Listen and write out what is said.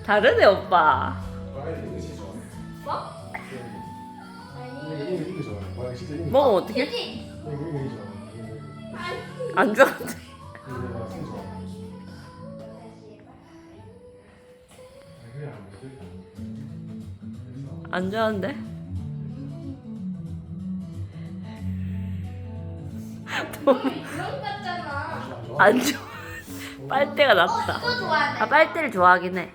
다르네 오빠. 뭐? 먹으면 어떡해? 그치? 안 좋아한대. 안 좋아한대? 그런 거 같잖아. 안 좋아. 빨대가 낫다. 이거 좋아하네. 아 빨대를 좋아하긴 해.